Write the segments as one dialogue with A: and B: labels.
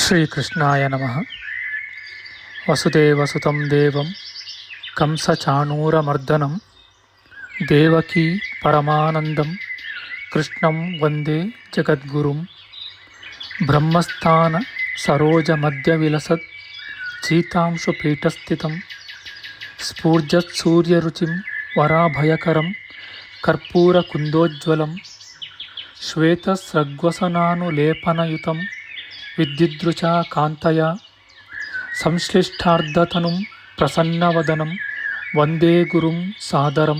A: ಶ್ರೀಕೃಷ್ಣಾಯ ನಮಃ. ವಸುದೇವಸುತಂ ದೇವಂ ಕಂಸಚಾಣೂರಮರ್ದನಂ ದೇವಕೀ ಪರಮಾನಂದಂ ಕೃಷ್ಣಂ ವಂದೇ ಜಗದ್ಗುರುಂ. ಬ್ರಹ್ಮಸ್ಥಾನ ಸರೋಜಮಧ್ಯವಿಲಸತ್ ಚೀತಾಂಶುಪೀಠಸ್ಥಿತಂ ಸ್ಫೂರ್ಜತ್ಸೂರ್ಯರುಚಿಂ ವರಾಭಯಕರಂ ಕರ್ಪೂರಕುಂದೋಜ್ವಲಂ ಶ್ವೇತಸ್ರಗ್ವಸನಾನುಲೇಪನಯುತಂ ವಿದ್ಯುದೃಚಾ ಕಾಂತಯ ಸಂಶ್ಲಿಷ್ಟಾರ್ಧತನುಂ ಪ್ರಸನ್ನವದನಂ ವಂದೇ ಗುರುಂ ಸಾದರಂ.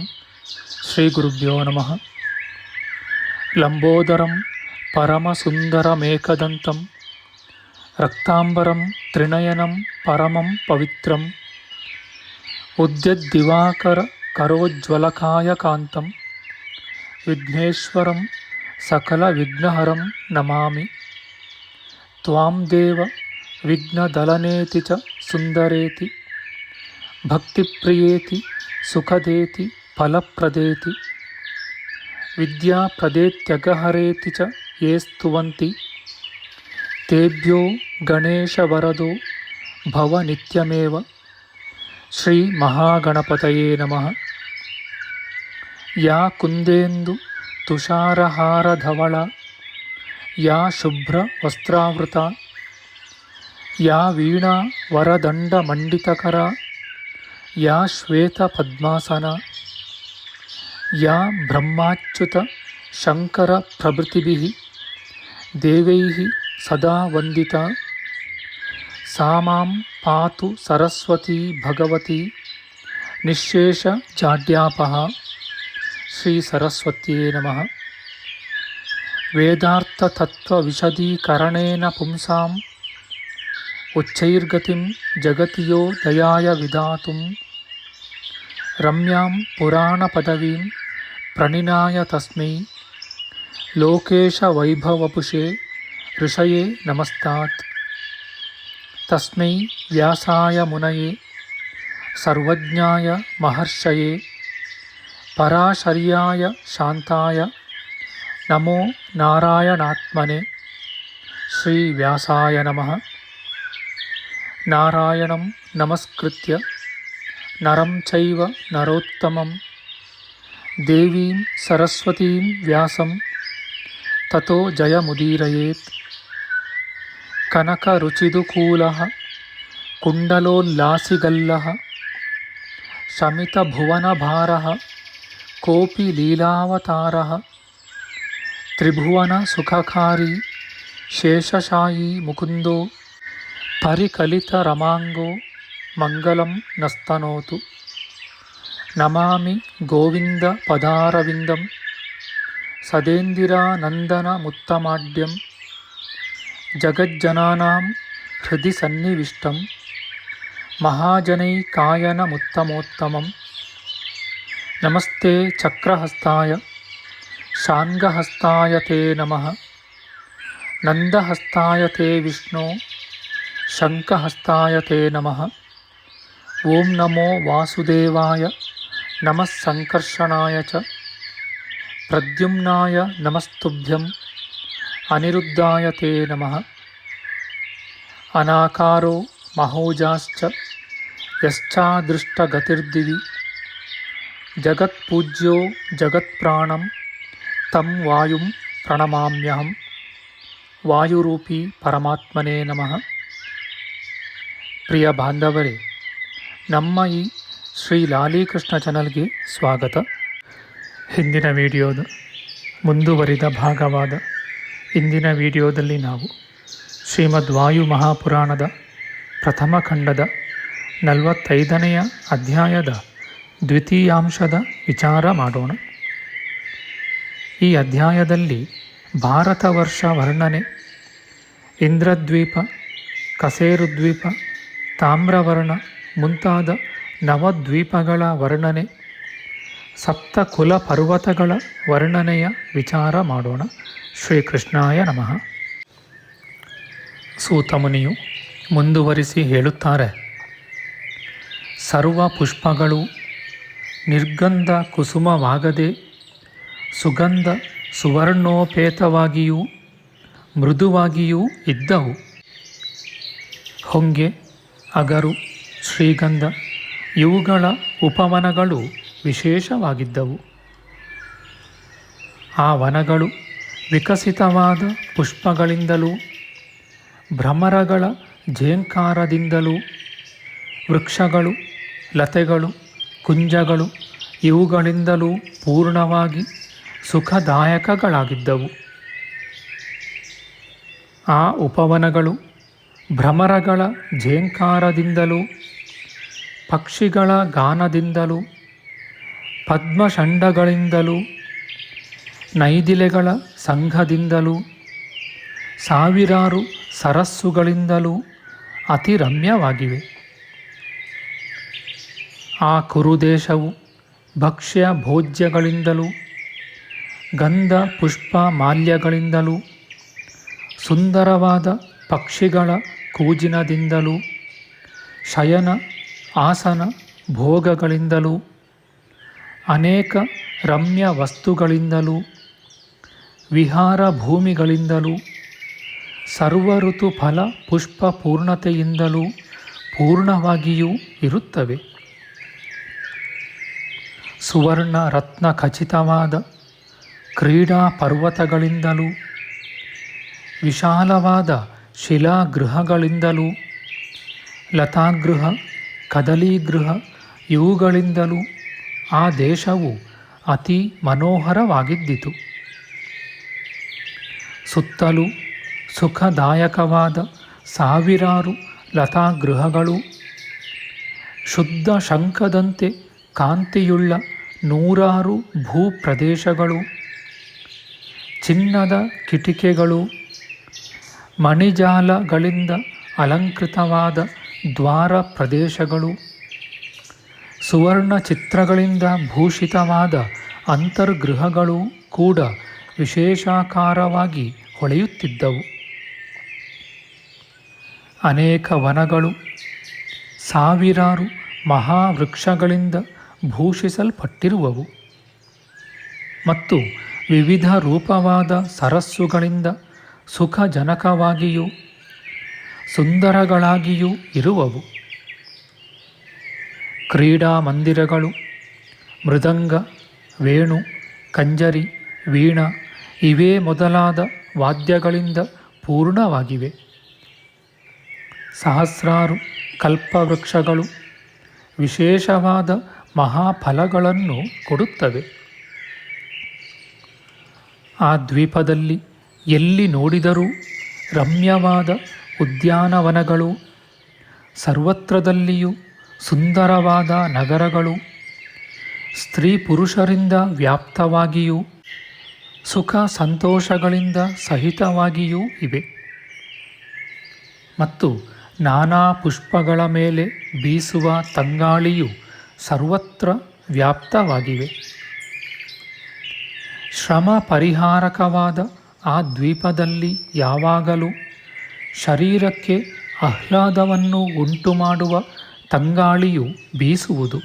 A: ಶ್ರೀಗುರುಭ್ಯೋ ನಮಃ. ಲಂಬೋದರಂ ಪರಮಸುಂದರಮೇಕದಂತಂ ರಕ್ತಾಂಬರಂ ತ್ರಿನಯನಂ ಪರಮಂ ಪವಿತ್ರಂ ಉದ್ಯದ್ದಿವಾಕರ ಕರೋಜ್ವಲಕಾಯಕಾಂತಂ ವಿಘ್ನೇಶ್ವರಂ ಸಕಲವಿಘ್ನಹರಂ ನಮಾಮಿ. ತ್ವಾಂ ದೇವ ವಿಘ್ನದಲನೇತಿ ಚ ಸುಂದರೇತಿ ಭಕ್ತಿಪ್ರಿಯೇತಿ ಸುಖದೇತಿ ಫಲಪ್ರದೇತಿ ವಿದ್ಯಾಪ್ರದೇತ್ಯಗಹರೇತಿ ಚ ಯೇ ಸ್ತುವಂತಿ ತೇಭ್ಯೋ ಗಣೇಶವರದೋ ಭವ ನಿತ್ಯಮೇವ. ಶ್ರೀ ಮಹಾಗಣಪತಯೇ ನಮಃ. ಯಾ ಕುಂದೇಂದು ತುಷಾರಹಾರಧವಳ ಯಾ ಶುಭ್ರ ವಸ್ತ್ರಾವೃತ ಯಾ ವೀಣಾ ವರದಂಡಮಂಡಿತಕರ ಯಾ ಶ್ವೇತ ಪದ್ಮಾಸನ ಯಾ ಬ್ರಹ್ಮಾಚ್ಯುತ ಶಂಕರ ಪ್ರಭೃತಿಭಿಃ ದೇವೈಃ ಸದಾ ವಂದಿತಾ ಸಾ ಮಾಂ ಪಾತು ಸರಸ್ವತೀ ಭಗವತಿ ನಿಶ್ಶೇಷ ಜಾಡ್ಯಾಪಃ. ಶ್ರೀ ಸರಸ್ವತ್ಯೇ ನಮಃ. ವೇದಾರ್ಥತತ್ವವಿಶದೀಕರಣೇನ ಪುಂಸಾಂ ಉಚ್ಚೈರ್ಗತಿಂ ಜಗತಿಯೋ ದಯಾಯ ವಿಧಾತುಂ ರಮ್ಯಾಂ ಪುರಾಣಪದವೀಂ ಪ್ರಣಿನಾಯ ತಸ್ಮೈ ಲೋಕೇಶವೈಭವಪುಷೇ ಋಷಯೇ ನಮಸ್ತಾತ್. ತಸ್ಮೈ ವ್ಯಾಸಾಯ ಮುನಯೇ ಸರ್ವಜ್ಞಾಯ ಮಹರ್ಷಯೇ ಪರಾಶರ್ಯಾಯ ಶಾಂತಾಯ ನಮೋ ನಾರಾಯಣಾತ್ಮನೆ. ಶ್ರೀ ವ್ಯಾಸಾಯ ನಮಃ. ನಾರಾಯಣಂ ನಮಸ್ಕೃತ್ಯ ನರಂ ಚೈವ ನರೋತ್ತಮಂ ದೇವೀಂ ಸರಸ್ವತೀಂ ವ್ಯಾಸಂ ತತೋ ಜಯಮುದೀರಯೇತ್. ಕನಕರುಚಿದುಕೂಲಃ ಕುಂಡಲೋಲ್ಲಾಸಿಗಲ್ಲಃ ಶಮಿತಭುವನಭಾರಃ ಕೋಪಿ ಲೀಲಾವತಾರಃ ತ್ರಿಭುವನ ಸುಖಕಾರಿ ಶೇಷಶಾಯೀ ಮುಕುಂದೋ ಪರಿಕಲಿತರಮಾಂಗೋ ಮಂಗಲಂ ನಸ್ತನೋತು. ನಮಾಮಿ ಗೋವಿಂದ ಪದಾರವಿಂದಂ ಸದೇಂದಿರಾನಂದನಮುತ್ತಮಾಡ್ಯಂ ಜಗಜ್ಜನಾನಾಂ ಹೃದಯ ಸನ್ನಿವಿಷ್ಟಂ ಮಹಾಜನೈಕಾಯನಮುತ್ತಮೋತ್ತಮಂ. ನಮಸ್ತೆ ಚಕ್ರಹಸ್ತಾಯ ಶಾಂಗಹಸ್ತಾಯ ತೇ ನಮಃ. ನಂದಹಸ್ತಾಯ ತೇ ವಿಷ್ಣೋ ಶಂಖಹಸ್ತಾಯ ತೇ ನಮಃ. ಓಂ ನಮೋ ವಾಸುದೇವಾಯ ನಮಃ ಸಂಕರ್ಷಣಾಯ ಚ ಪ್ರದ್ಯುಮ್ನಾಯ ನಮಸ್ತುಭ್ಯಂ ಅನಿರುದ್ಧಾಯ ತೇ ನಮಃ. ಅನಾಕಾರೋ ಮಹೋಜಾಶ್ಚ ಯಶ್ಚಾದೃಷ್ಟಗತಿರ್ದಿವಿ ಜಗತ್ಪೂಜ್ಯೋ ಜಗತ್ಪ್ರಾಣಂ ತಂ ವಾಯುಂ ಪ್ರಣಮಾಮ್ಯಹಂ. ವಾಯುರೂಪಿ ಪರಮಾತ್ಮನೇ ನಮಃ. ಪ್ರಿಯ ಬಾಂಧವರೇ, ನಮ್ಮ ಈ ಶ್ರೀ ಲಾಲೀಕೃಷ್ಣ ಚಾನಲ್ಗೆ ಸ್ವಾಗತ. ಹಿಂದಿನ ವಿಡಿಯೋದ ಮುಂದುವರಿದ ಭಾಗವಾದ ಇಂದಿನ ವಿಡಿಯೋದಲ್ಲಿ ನಾವು ಶ್ರೀಮದ್ ವಾಯು ಮಹಾಪುರಾಣದ ಪ್ರಥಮ ಖಂಡದ 45ನೆಯ ಅಧ್ಯಾಯದ ದ್ವಿತೀಯಾಂಶದ ವಿಚಾರ ಮಾಡೋಣ. ಈ ಅಧ್ಯಾಯದಲ್ಲಿ ಭಾರತ ವರ್ಷ ವರ್ಣನೆ, ಇಂದ್ರದ್ವೀಪ, ಕಸೇರುದ್ವೀಪ, ತಾಮ್ರವರ್ಣ ಮುಂತಾದ ನವದ್ವೀಪಗಳ ವರ್ಣನೆ, ಸಪ್ತಕುಲ ಪರ್ವತಗಳ ವರ್ಣನೆಯ ವಿಚಾರ ಮಾಡೋಣ. ಶ್ರೀಕೃಷ್ಣಾಯ ನಮಃ. ಸೂತಮುನಿಯು ಮುಂದುವರಿಸಿ ಹೇಳುತ್ತಾರೆ, ಸರ್ವ ಪುಷ್ಪಗಳು ನಿರ್ಗಂಧ ಕುಸುಮವಾಗದೆ ಸುಗಂಧ ಸುವರ್ಣೋಪೇತವಾಗಿಯೂ ಮೃದುವಾಗಿಯೂ ಇದ್ದವು. ಹೊಂಗೆ, ಅಗರು, ಶ್ರೀಗಂಧ ಇವುಗಳ ಉಪವನಗಳು ವಿಶೇಷವಾಗಿದ್ದವು. ಆ ವನಗಳು ವಿಕಸಿತವಾದ ಪುಷ್ಪಗಳಿಂದಲೂ ಭ್ರಮರಗಳ ಝೇಂಕಾರದಿಂದಲೂ ವೃಕ್ಷಗಳು, ಲತೆಗಳು, ಕುಂಜಗಳು ಇವುಗಳಿಂದಲೂ ಪೂರ್ಣವಾಗಿ ಸುಖದಾಯಕಗಳಾಗಿದ್ದವು. ಆ ಉಪವನಗಳು ಭ್ರಮರಗಳ ಝೇಂಕಾರದಿಂದಲೂ ಪಕ್ಷಿಗಳ ಗಾನದಿಂದಲೂ ಪದ್ಮಷಂಡಗಳಿಂದಲೂ ನೈದಿಲೆಗಳ ಸಂಘದಿಂದಲೂ ಸಾವಿರಾರು ಸರಸ್ಸುಗಳಿಂದಲೂ ಅತಿ ರಮ್ಯವಾಗಿವೆ. ಆ ಕುರುದೇಶವು ಭಕ್ಷ್ಯ ಭೋಜ್ಯಗಳಿಂದಲೂ ಗಂಧ ಪುಷ್ಪ ಮಾಲ್ಯಗಳಿಂದಲೂ ಸುಂದರವಾದ ಪಕ್ಷಿಗಳ ಕೂಜಿನದಿಂದಲೂ ಶಯನ ಆಸನ ಭೋಗಗಳಿಂದಲೂ ಅನೇಕ ರಮ್ಯ ವಸ್ತುಗಳಿಂದಲೂ ವಿಹಾರ ಭೂಮಿಗಳಿಂದಲೂ ಸರ್ವಋತು ಫಲ ಪುಷ್ಪ ಪೂರ್ಣತೆಯಿಂದಲೂ ಪೂರ್ಣವಾಗಿಯೂ ಇರುತ್ತವೆ. ಸುವರ್ಣ ರತ್ನ ಖಚಿತವಾದ ಕ್ರೀಡಾ ಪರ್ವತಗಳಿಂದಲೂ ವಿಶಾಲವಾದ ಶಿಲಾಗೃಹಗಳಿಂದಲೂ ಲತಾಗೃಹ ಕದಲೀಗೃಹ ಇವುಗಳಿಂದಲೂ ಆ ದೇಶವು ಅತಿ ಮನೋಹರವಾಗಿದ್ದಿತು. ಸುತ್ತಲೂ ಸುಖದಾಯಕವಾದ ಸಾವಿರಾರು ಲತಾಗೃಹಗಳು, ಶುದ್ಧ ಶಂಖದಂತೆ ಕಾಂತಿಯುಳ್ಳ ನೂರಾರು ಭೂಪ್ರದೇಶಗಳು, ಚಿನ್ನದ ಕಿಟಿಕೆಗಳು, ಮಣಿಜಾಲಗಳಿಂದ ಅಲಂಕೃತವಾದ ದ್ವಾರ ಪ್ರದೇಶಗಳು, ಸುವರ್ಣ ಚಿತ್ರಗಳಿಂದ ಭೂಷಿತವಾದ ಅಂತರ್ಗೃಹಗಳು ಕೂಡ ವಿಶೇಷಾಕಾರವಾಗಿ ಹೊಳೆಯುತ್ತಿದ್ದವು. ಅನೇಕ ವನಗಳು ಸಾವಿರಾರು ಮಹಾವೃಕ್ಷಗಳಿಂದ ಭೂಷಿಸಲ್ಪಟ್ಟಿರುವವು ಮತ್ತು ವಿವಿಧ ರೂಪವಾದ ಸರಸ್ಸುಗಳಿಂದ ಸುಖಜನಕವಾಗಿಯೂ ಸುಂದರಗಳಾಗಿಯೂ ಇರುವವು. ಕ್ರೀಡಾ ಮಂದಿರಗಳು ಮೃದಂಗ, ವೇಣು, ಕಂಜರಿ, ವೀಣಾ ಇವೇ ಮೊದಲಾದ ವಾದ್ಯಗಳಿಂದ ಪೂರ್ಣವಾಗಿವೆ. ಸಹಸ್ರಾರು ಕಲ್ಪವೃಕ್ಷಗಳು ವಿಶೇಷವಾದ ಮಹಾಫಲಗಳನ್ನು ಕೊಡುತ್ತವೆ. ಆ ದ್ವೀಪದಲ್ಲಿ ಎಲ್ಲಿ ನೋಡಿದರೂ ರಮ್ಯವಾದ ಉದ್ಯಾನವನಗಳು, ಸರ್ವತ್ರದಲ್ಲಿಯೂ ಸುಂದರವಾದ ನಗರಗಳು, ಸ್ತ್ರೀ ಪುರುಷರಿಂದ ವ್ಯಾಪ್ತವಾಗಿಯೂ ಸುಖ ಸಂತೋಷಗಳಿಂದ ಸಹಿತವಾಗಿಯೂ ಇವೆ ಮತ್ತು ನಾನಾ ಪುಷ್ಪಗಳ ಮೇಲೆ ಬೀಸುವ ತಂಗಾಳಿಯು ಸರ್ವತ್ರ ವ್ಯಾಪ್ತವಾಗಿವೆ. ಶ್ರಮ ಪರಿಹಾರಕವಾದ ಆ ದ್ವೀಪದಲ್ಲಿ ಯಾವಾಗಲೂ ಶರೀರಕ್ಕೆ ಆಹ್ಲಾದವನ್ನು ಉಂಟುಮಾಡುವ ತಂಗಾಳಿಯು ಬೀಸುವುದು.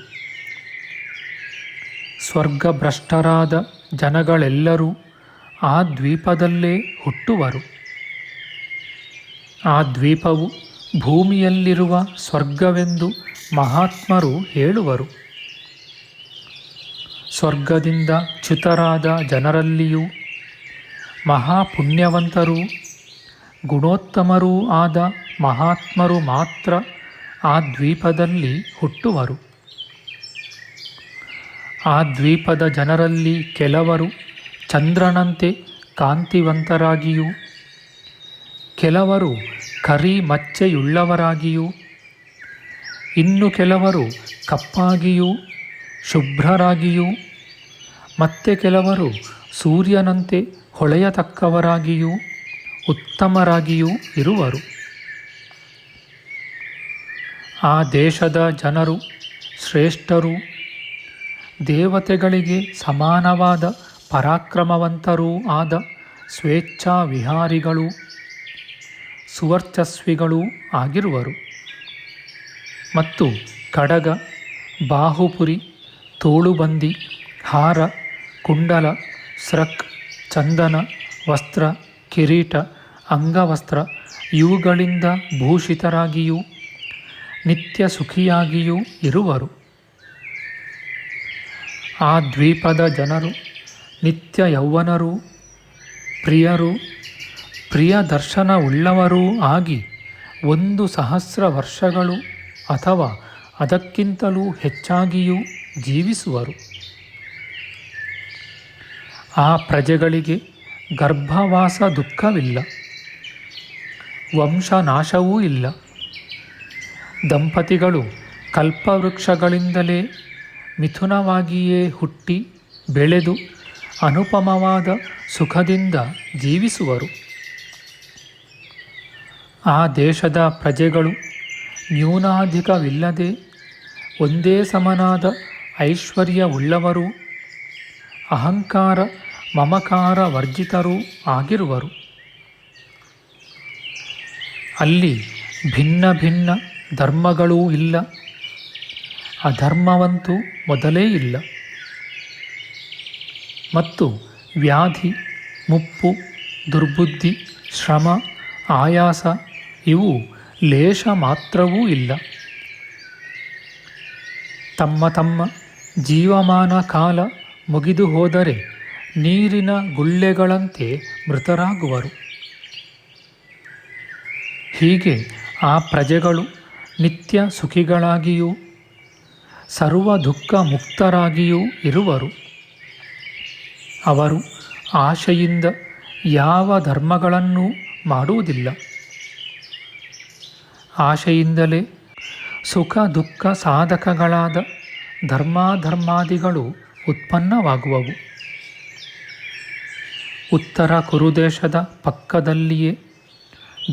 A: ಸ್ವರ್ಗಭ್ರಷ್ಟರಾದ ಜನಗಳೆಲ್ಲರೂ ಆ ದ್ವೀಪದಲ್ಲೇ ಹುಟ್ಟುವರು. ಆ ದ್ವೀಪವು ಭೂಮಿಯಲ್ಲಿರುವ ಸ್ವರ್ಗವೆಂದು ಮಹಾತ್ಮರು ಹೇಳುವರು. ಸ್ವರ್ಗದಿಂದ ಚ್ಯುತರಾದ ಜನರಲ್ಲಿಯೂ ಮಹಾಪುಣ್ಯವಂತರೂ ಗುಣೋತ್ತಮರೂ ಆದ ಮಹಾತ್ಮರು ಮಾತ್ರ ಆ ದ್ವೀಪದಲ್ಲಿ ಹುಟ್ಟುವರು. ಆ ದ್ವೀಪದ ಜನರಲ್ಲಿ ಕೆಲವರು ಚಂದ್ರನಂತೆ ಕಾಂತಿವಂತರಾಗಿಯೂ ಕೆಲವರು ಕರಿ ಮಚ್ಚೆಯುಳ್ಳವರಾಗಿಯೂ ಇನ್ನು ಕೆಲವರು ಕಪ್ಪಾಗಿಯೂ ಶುಭ್ರರಾಗಿಯೂ ಮತ್ತೆ ಕೆಲವರು ಸೂರ್ಯನಂತೆ ಹೊಳೆಯತಕ್ಕವರಾಗಿಯೂ ಉತ್ತಮರಾಗಿಯೂ ಇರುವರು. ಆ ದೇಶದ ಜನರು ಶ್ರೇಷ್ಠರೂ ದೇವತೆಗಳಿಗೆ ಸಮಾನವಾದ ಪರಾಕ್ರಮವಂತರೂ ಆದ ಸ್ವೇಚ್ಛಾ ವಿಹಾರಿಗಳೂ ಸುವರ್ಚಸ್ವಿಗಳೂ ಆಗಿರುವರು ಮತ್ತು ಕಡಗ, ಬಾಹುಪುರಿ, ತೋಳುಬಂದಿ, ಹಾರ, ಕುಂಡಲ, ಸ್ರಕ್, ಚಂದನ, ವಸ್ತ್ರ, ಕಿರೀಟ, ಅಂಗವಸ್ತ್ರ ಇವುಗಳಿಂದ ಭೂಷಿತರಾಗಿಯೂ ನಿತ್ಯ ಸುಖಿಯಾಗಿಯೂ ಇರುವರು. ಆ ದ್ವೀಪದ ಜನರು ನಿತ್ಯ ಯೌವನರೂ ಪ್ರಿಯರೂ ಪ್ರಿಯ ದರ್ಶನವುಳ್ಳವರೂ ಆಗಿ 1,000 ವರ್ಷಗಳು ಅಥವಾ ಅದಕ್ಕಿಂತಲೂ ಹೆಚ್ಚಾಗಿಯೂ ಜೀವಿಸುವರು. ಆ ಪ್ರಜೆಗಳಿಗೆ ಗರ್ಭವಾಸ ದುಃಖವಿಲ್ಲ, ವಂಶನಾಶವೂ ಇಲ್ಲ. ದಂಪತಿಗಳು ಕಲ್ಪವೃಕ್ಷಗಳಿಂದಲೇ ಮಿಥುನವಾಗಿಯೇ ಹುಟ್ಟಿ ಬೆಳೆದು ಅನುಪಮವಾದ ಸುಖದಿಂದ ಜೀವಿಸುವರು. ಆ ದೇಶದ ಪ್ರಜೆಗಳು ನ್ಯೂನಾಧಿಕವಿಲ್ಲದೆ ಒಂದೇ ಸಮನಾದ ಐಶ್ವರ್ಯವುಳ್ಳವರೂ ಅಹಂಕಾರ ಮಮಕಾರ ವರ್ಜಿತರೂ ಆಗಿರುವರು. ಅಲ್ಲಿ ಭಿನ್ನ ಭಿನ್ನ ಧರ್ಮಗಳೂ ಇಲ್ಲ, ಅಧರ್ಮವಂತೂ ಮೊದಲೇ ಇಲ್ಲ. ಮತ್ತು ವ್ಯಾಧಿ, ಮುಪ್ಪು, ದುರ್ಬುದ್ಧಿ, ಶ್ರಮ, ಆಯಾಸ ಇವು ಲೇಷ ಮಾತ್ರವೂ ಇಲ್ಲ. ತಮ್ಮ ತಮ್ಮ ಜೀವಮಾನ ಕಾಲ ಮುಗಿದು ಹೋದರೆ ನೀರಿನ ಗುಳ್ಳೆಗಳಂತೆ ಮೃತರಾಗುವರು. ಹೀಗೆ ಆ ಪ್ರಜೆಗಳು ನಿತ್ಯ ಸುಖಿಗಳಾಗಿಯೂ ಸರ್ವ ದುಃಖ ಮುಕ್ತರಾಗಿಯೂ ಇರುವರು. ಅವರು ಆಶೆಯಿಂದ ಯಾವ ಧರ್ಮಗಳನ್ನೂ ಮಾಡುವುದಿಲ್ಲ. ಆಶೆಯಿಂದಲೇ ಸುಖ ದುಃಖ ಸಾಧಕಗಳಾದ ಧರ್ಮಾಧರ್ಮಾದಿಗಳು ಉತ್ಪನ್ನವಾಗುವವು. ಉತ್ತರ ಕುರುದೇಶದ ಪಕ್ಕದಲ್ಲಿಯೇ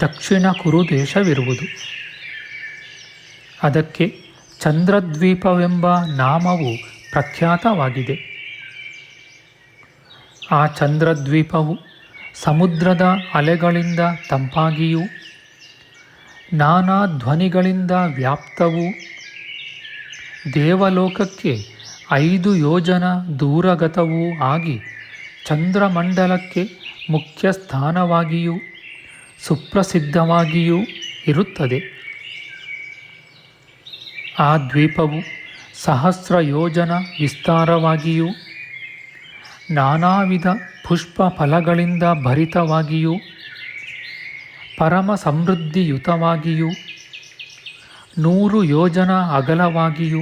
A: ದಕ್ಷಿಣ ಕುರುದೇಶವಿರುವುದು. ಅದಕ್ಕೆ ಚಂದ್ರದ್ವೀಪವೆಂಬ ನಾಮವು ಪ್ರಖ್ಯಾತವಾಗಿದೆ. ಆ ಚಂದ್ರದ್ವೀಪವು ಸಮುದ್ರದ ಅಲೆಗಳಿಂದ ತಂಪಾಗಿಯೂ ನಾನಾ ಧ್ವನಿಗಳಿಂದ ವ್ಯಾಪ್ತವೂ ದೇವಲೋಕಕ್ಕೆ 5 ಯೋಜನ ದೂರಗತವೂ ಆಗಿ ಚಂದ್ರಮಂಡಲಕ್ಕೆ ಮುಖ್ಯ ಸ್ಥಾನವಾಗಿಯೂ ಸುಪ್ರಸಿದ್ಧವಾಗಿಯೂ ಇರುತ್ತದೆ. ಆ ದ್ವೀಪವು 1000 ಯೋಜನ ವಿಸ್ತಾರವಾಗಿಯೂ ನಾನಾ ವಿಧ ಪುಷ್ಪ ಫಲಗಳಿಂದ ಭರಿತವಾಗಿಯೂ ಪರಮ ಸಮೃದ್ಧಿಯುತವಾಗಿಯೂ 100 ಯೋಜನ ಅಗಲವಾಗಿಯೂ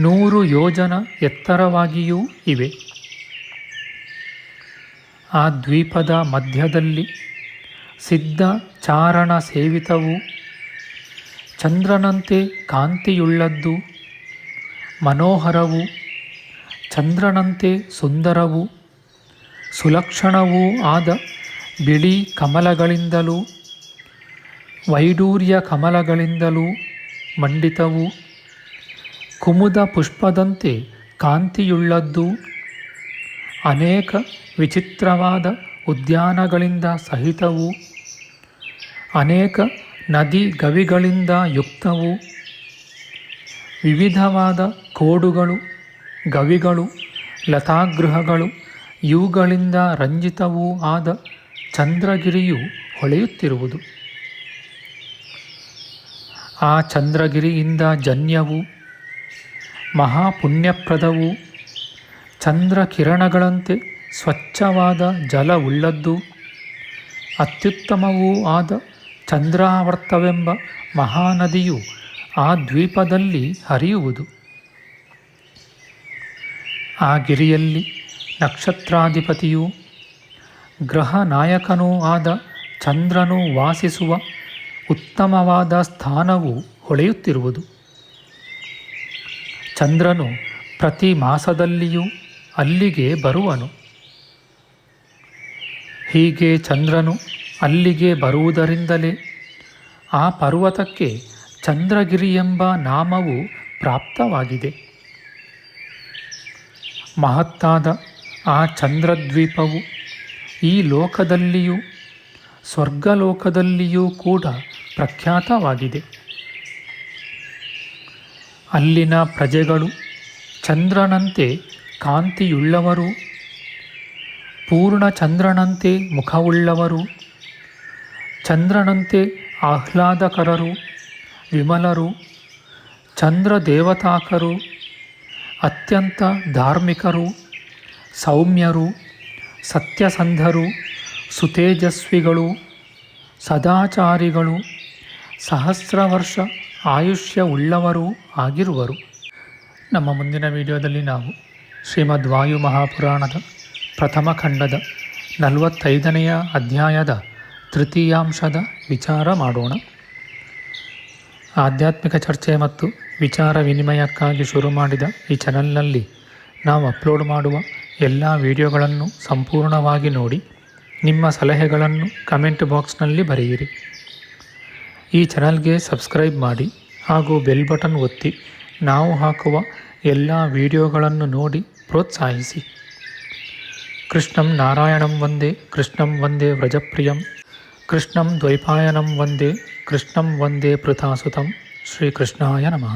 A: 100 ಯೋಜನ ಎತ್ತರವಾಗಿಯೂ ಇವೆ. ಆ ದ್ವೀಪದ ಮಧ್ಯದಲ್ಲಿ ಸಿದ್ಧ ಚಾರಣ ಸೇವಿತವೂ ಚಂದ್ರನಂತೆ ಕಾಂತಿಯುಳ್ಳದ್ದು ಮನೋಹರವೂ ಚಂದ್ರನಂತೆ ಸುಂದರವೂ ಸುಲಕ್ಷಣವೂ ಆದ ಬಿಳಿ ಕಮಲಗಳಿಂದಲೂ ವೈಡೂರ್ಯ ಕಮಲಗಳಿಂದಲೂ ಮಂಡಿತವೂ ಕುಮುದ ಪುಷ್ಪದಂತೆ ಕಾಂತಿಯುಳ್ಳದ್ದು ಅನೇಕ ವಿಚಿತ್ರವಾದ ಉದ್ಯಾನಗಳಿಂದ ಸಹಿತವೂ ಅನೇಕ ನದಿ ಗವಿಗಳಿಂದ ಯುಕ್ತವೂ ವಿವಿಧವಾದ ಕೋಡುಗಳು ಗವಿಗಳು ಲತಾಗೃಹಗಳು ಇವುಗಳಿಂದ ರಂಜಿತವೂ ಆದ ಚಂದ್ರಗಿರಿಯು ಹೊಳೆಯುತ್ತಿರುವುದು. ಆ ಚಂದ್ರಗಿರಿಯಿಂದ ಜನ್ಯವೂ ಮಹಾಪುಣ್ಯಪ್ರದವೂ ಚಂದ್ರಕಿರಣಗಳಂತೆ ಸ್ವಚ್ಛವಾದ ಜಲವುಳ್ಳದ್ದು ಅತ್ಯುತ್ತಮವೂ ಆದ ಚಂದ್ರಾವರ್ತವೆಂಬ ಮಹಾನದಿಯು ಆ ದ್ವೀಪದಲ್ಲಿ ಹರಿಯುವುದು. ಆ ಗಿರಿಯಲ್ಲಿ ನಕ್ಷತ್ರಾಧಿಪತಿಯೂ ಗ್ರಹ ನಾಯಕನೂ ಆದ ಚಂದ್ರನು ವಾಸಿಸುವ ಉತ್ತಮವಾದ ಸ್ಥಾನವು ಹೊಳೆಯುತ್ತಿರುವುದು. ಚಂದ್ರನು ಪ್ರತಿ ಮಾಸದಲ್ಲಿಯೂ ಅಲ್ಲಿಗೆ ಬರುವನು. ಹೀಗೆ ಚಂದ್ರನು ಅಲ್ಲಿಗೆ ಬರುವುದರಿಂದಲೇ ಆ ಪರ್ವತಕ್ಕೆ ಚಂದ್ರಗಿರಿ ಎಂಬ ನಾಮವು ಪ್ರಾಪ್ತವಾಗಿದೆ. ಮಹತ್ತಾದ ಆ ಚಂದ್ರದ್ವೀಪವು ಈ ಲೋಕದಲ್ಲಿಯೂ ಸ್ವರ್ಗಲೋಕದಲ್ಲಿಯೂ ಕೂಡ ಪ್ರಖ್ಯಾತವಾಗಿದೆ. ಅಲ್ಲಿನ ಪ್ರಜೆಗಳು ಚಂದ್ರನಂತೆ ಕಾಂತಿಯುಳ್ಳವರು, ಪೂರ್ಣ ಚಂದ್ರನಂತೆ ಮುಖವುಳ್ಳವರು, ಚಂದ್ರನಂತೆ ಆಹ್ಲಾದಕರರು, ವಿಮಲರು, ಚಂದ್ರ ದೇವತಾಕರು, ಅತ್ಯಂತ ಧಾರ್ಮಿಕರು, ಸೌಮ್ಯರು, ಸತ್ಯಸಂಧರು, ಸುತೇಜಸ್ವಿಗಳು, ಸದಾಚಾರಿಗಳು, ಸಹಸ್ರ ವರ್ಷ ಆಯುಷ್ಯ ಉಳ್ಳವರೂ ಆಗಿರುವರು. ನಮ್ಮ ಮುಂದಿನ ವಿಡಿಯೋದಲ್ಲಿ ನಾವು ಶ್ರೀಮದ್ ವಾಯು ಮಹಾಪುರಾಣದ ಪ್ರಥಮ ಖಂಡದ 45ನೆಯ ಅಧ್ಯಾಯದ ತೃತೀಯಾಂಶದ ವಿಚಾರ ಮಾಡೋಣ. ಆಧ್ಯಾತ್ಮಿಕ ಚರ್ಚೆ ಮತ್ತು ವಿಚಾರ ವಿನಿಮಯಕ್ಕಾಗಿ ಶುರು ಮಾಡಿದ ಈ ಚಾನಲ್ನಲ್ಲಿ ನಾವು ಅಪ್ಲೋಡ್ ಮಾಡುವ ಎಲ್ಲ ವಿಡಿಯೋಗಳನ್ನು ಸಂಪೂರ್ಣವಾಗಿ ನೋಡಿ ನಿಮ್ಮ ಸಲಹೆಗಳನ್ನು ಕಮೆಂಟ್ ಬಾಕ್ಸ್ನಲ್ಲಿ ಬರೆಯಿರಿ. ಈ ಚಾನಲ್ಗೆ ಸಬ್ಸ್ಕ್ರೈಬ್ ಮಾಡಿ ಹಾಗೂ ಬೆಲ್ ಬಟನ್ ಒತ್ತಿ ನಾವು ಹಾಕುವ ಎಲ್ಲ ವಿಡಿಯೋಗಳನ್ನು ನೋಡಿ ಪ್ರೋತ್ಸಾಹಿಸಿ. ಕೃಷ್ಣಂ ನಾರಾಯಣಂ ವಂದೇ, ಕೃಷ್ಣಂ ವಂದೇ ವ್ರಜಪ್ರಿಯಂ, ಕೃಷ್ಣಂ ದ್ವೈಪಾಯನಂ ವಂದೇ, ಕೃಷ್ಣಂ ವಂದೇ ಪೃಥಾಸುತಂ. ಶ್ರೀಕೃಷ್ಣಾಯ ನಮಃ.